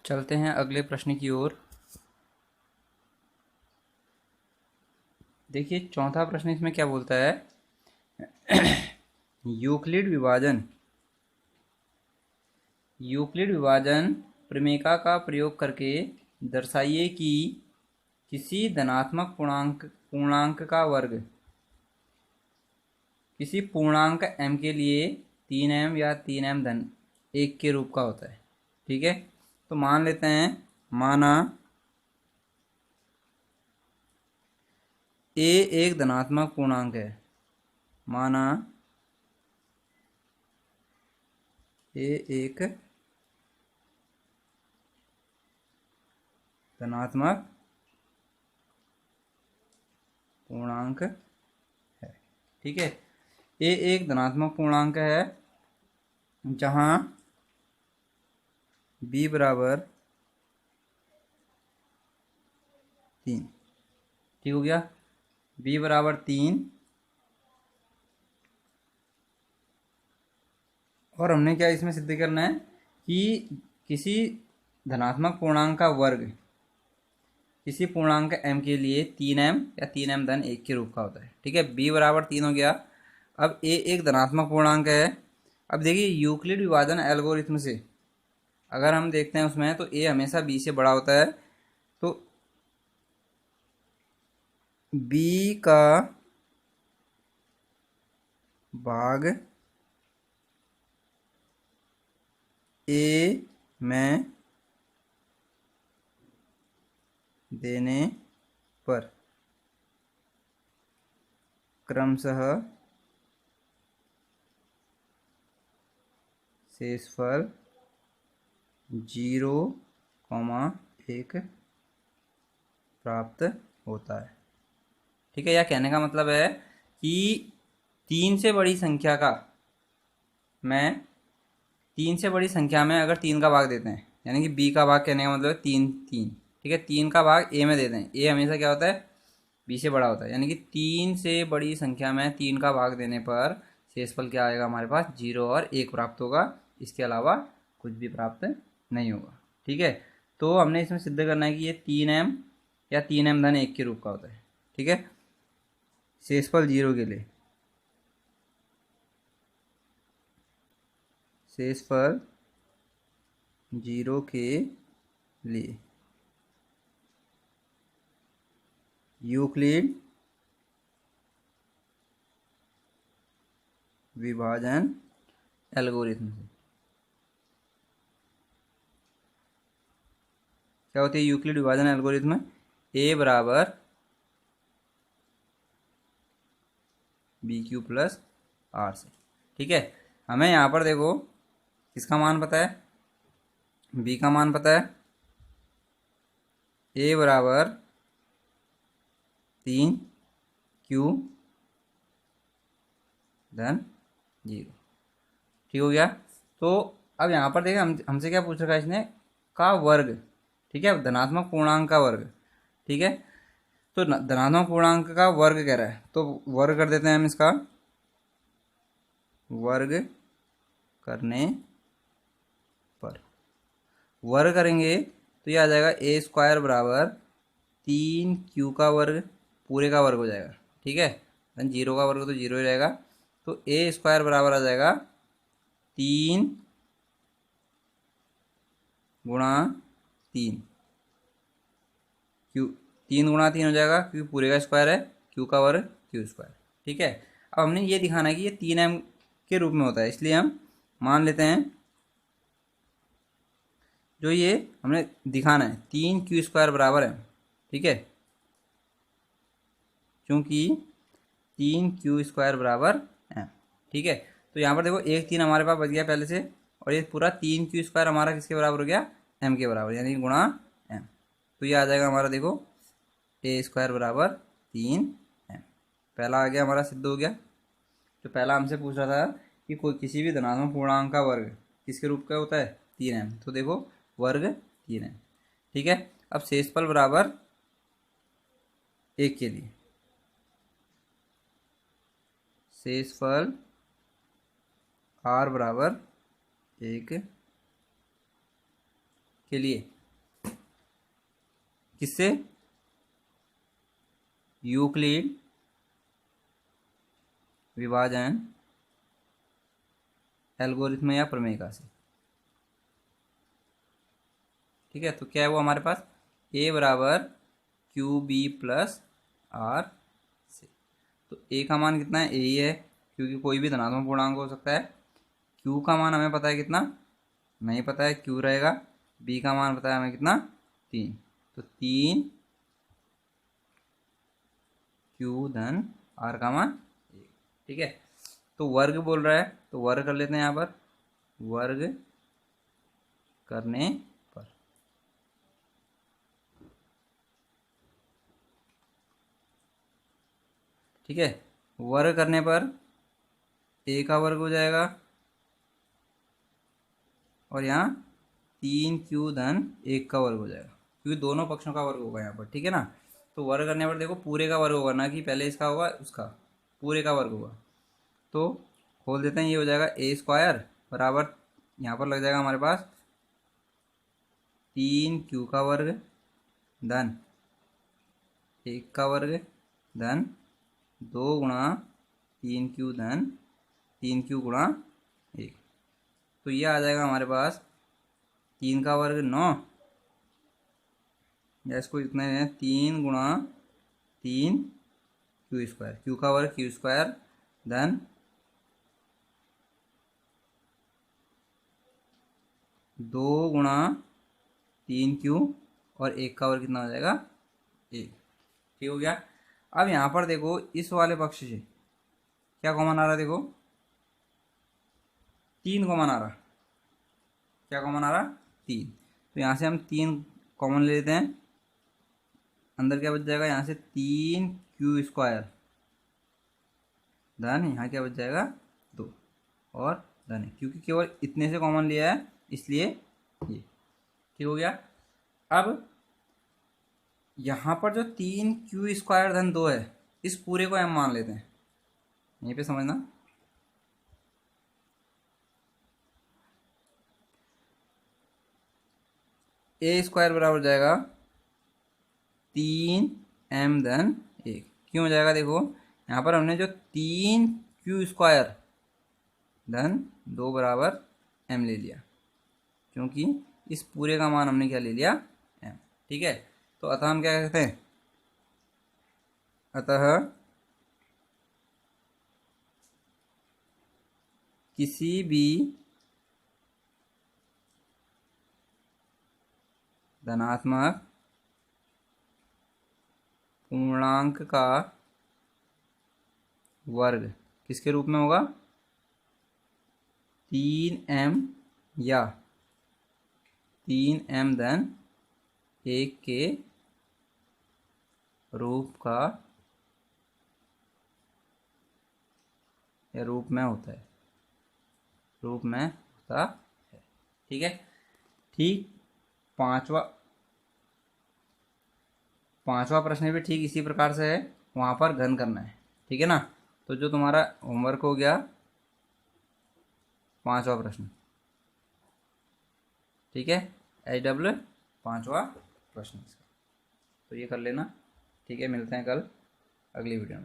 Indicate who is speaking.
Speaker 1: चलते हैं अगले प्रश्न की ओर। देखिए चौथा प्रश्न इसमें क्या बोलता है। यूक्लिड विभाजन यूक्लिड विभाजन प्रमेय का प्रयोग करके दर्शाइए कि किसी धनात्मक पूर्णांक का वर्ग किसी पूर्णांक m के लिए 3m या 3m धन 1 के रूप का होता है। ठीक है, तो मान लेते हैं, माना a एक धनात्मक पूर्णांक है। माना a एक धनात्मक पूर्णांक है। ठीक है, a एक धनात्मक पूर्णांक है जहां b बराबर 3। ठीक हो गया, b बराबर 3। और हमने क्या इसमें सिद्ध करना है कि किसी धनात्मक पूर्णांक का वर्ग किसी पूर्णांक m के लिए 3m या 3m धन 1 के रूप का होता है। ठीक है, b बराबर 3 हो गया। अब a एक धनात्मक पूर्णांक है। अब देखिए यूक्लिड विभाजन एल्गोरिथ्म से अगर हम देखते हैं उसमें, तो a हमेशा b से बड़ा होता है। तो b का भाग a में देने पर क्रमशः शेषफल 0,1 प्राप्त होता है। ठीक है, यह कहने का मतलब है कि 3 से बड़ी संख्या का मैं 3 से बड़ी संख्या में अगर 3 का भाग देते हैं, यानी कि b का भाग कहने का मतलब है 3 3। ठीक है, 3 का भाग a में देते हैं। a हमेशा क्या होता है, b से बड़ा होता है, यानी कि 3 से बड़ी संख्या में 3 का भाग देने पर शेषफल क्या आएगा हमारे पास, 0 और 1 प्राप्त होगा। इसके अलावा कुछ भी प्राप्त नहीं होगा। ठीक है, तो हमने इसमें सिद्ध करना है कि ये 3m या 3m धन 1 के रूप का होता है। ठीक है, शेषफल 0 के लिए शेषफल 0 के लिए यूक्लिड विभाजन एल्गोरिथम से क्या होती है यूक्लिड विभाजन एल्गोरिथम, a बराबर BQ प्लस R से। ठीक है, हमें यहाँ पर देखो किसका मान पता है, b का मान पता है। a बराबर 3 Q धन 0। ठीक हो गया, तो अब यहाँ पर देखें हमसे क्या पूछ रखा है इसने, का वर्ग। ठीक है, धनात्मक पूर्णांक का वर्ग। ठीक है, तो धनात्मक पूर्णांक का वर्ग कह रहा है, तो वर्ग कर देते हैं हम इसका। वर्ग करने पर वर्ग करेंगे तो ये आ जाएगा a स्क्वायर बराबर 3q का वर्ग पूरे का वर्ग हो जाएगा। ठीक है, 0 का वर्ग तो 0 ही रहेगा, तो a स्क्वायर बराबर आ जाएगा 3 गुणा 3 क्यू, 3 गुणा 3 हो जाएगा क्योंकि पूरे का स्क्वायर है, q का वर्ग q स्क्वायर। ठीक है, अब हमने ये दिखाना है कि ये 3m के रूप में होता है, इसलिए हम मान लेते हैं जो ये हमने दिखाना है 3q स्क्वायर बराबर है। ठीक है, क्योंकि 3q स्क्वायर बराबर है। ठीक है, तो यहाँ पर देखो 1 3 हमारे पास बच गया पहले से, और ये पूरा 3q स्क्वायर हमारा किसके बराबर हो गया, m के बराबर, यानी गुणा m। तो ये आ जाएगा हमारा देखो a स्क्वायर बराबर 3m। पहला आ गया हमारा, सिद्ध हो गया। तो पहला हमसे पूछ रहा था कि कोई किसी भी धनात्मक पूर्णांक का वर्ग किसके रूप का होता है, 3m। तो देखो वर्ग 3m। ठीक है, अब शेषफल बराबर 1 के लिए शेषफल r बराबर 1 के लिए किससे? यूक्लिड विभाजन एल्गोरिथम या प्रमेय से। ठीक है, तो क्या है वो हमारे पास? ए बराबर क्यू बी प्लस आर से। तो ए का मान कितना है? ए ही है, क्योंकि कोई भी धनात्मक पूर्णांक हो सकता है। क्यू का मान हमें पता है कितना? नहीं पता है, क्यू रहेगा। बी का मान पता है हमें कितना? 3। तो 3 क्यू धन आर का मान 1। ठीक है, तो वर्ग बोल रहा है, तो वर्ग कर लेते हैं यहाँ पर। वर्ग करने पर ठीक है, वर्ग करने पर ए का वर्ग हो जाएगा और यहाँ 3 क्यू धन 1 का वर्ग हो जाएगा, क्योंकि दोनों पक्षों का वर्ग होगा यहाँ पर। ठीक है ना, तो वर्ग करने पर देखो पूरे का वर्ग होगा, ना कि पहले इसका होगा उसका, पूरे का वर्ग होगा। तो खोल देते हैं, ये हो जाएगा ए स्क्वायर बराबर, यहाँ पर लग जाएगा हमारे पास 3 क्यू का वर्ग धन 1 का वर्ग धन 2 गुणा 3 क्यू धन 3 क्यू गुणा 1। तो ये आ जाएगा हमारे पास 3 का वर्ग 9, या इसको इतना है 3 गुणा 3 क्यू स्क्वायर, क्यू का वर्ग क्यू स्क्वायर धन 2 गुणा 3 क्यू और 1 का वर्ग कितना हो जाएगा? 1। ठीक हो गया। अब यहाँ पर देखो इस वाले पक्ष से क्या कॉमन आ रहा है? देखो 3 कॉमन आ रहा। क्या कॉमन आ रहा? 3। तो यहाँ से हम 3 कॉमन ले लेते हैं, अंदर क्या बच जाएगा? यहाँ से 3 क्यू स्क्वायर धन यहाँ क्या बच जाएगा? 2 और धन है, क्योंकि केवल इतने से कॉमन लिया है इसलिए ये। ठीक हो गया। अब यहाँ पर जो 3 क्यू स्क्वायर धन 2 है, इस पूरे को हम मान लेते हैं, यहीं पे समझना। ए स्क्वायर बराबर हो जाएगा 3m धन 1। क्यों हो जाएगा? देखो यहाँ पर हमने जो 3 क्यू स्क्वायर धन 2 बराबर m ले लिया, क्योंकि इस पूरे का मान हमने क्या ले लिया? m। ठीक है, तो अतः हम क्या कहते हैं? अतः किसी भी धनात्मक पूर्णांक का वर्ग किसके रूप में होगा? 3m या 3m धन 1 के रूप का या रूप में होता है, रूप में होता है। ठीक है, ठीक पांचवा प्रश्न भी ठीक इसी प्रकार से है, वहाँ पर घन करना है। ठीक है ना, तो जो तुम्हारा होमवर्क हो गया 5वां प्रश्न, ठीक है, HW 5वां प्रश्न, तो ये कर लेना। ठीक है, मिलते हैं कल अगली वीडियो में।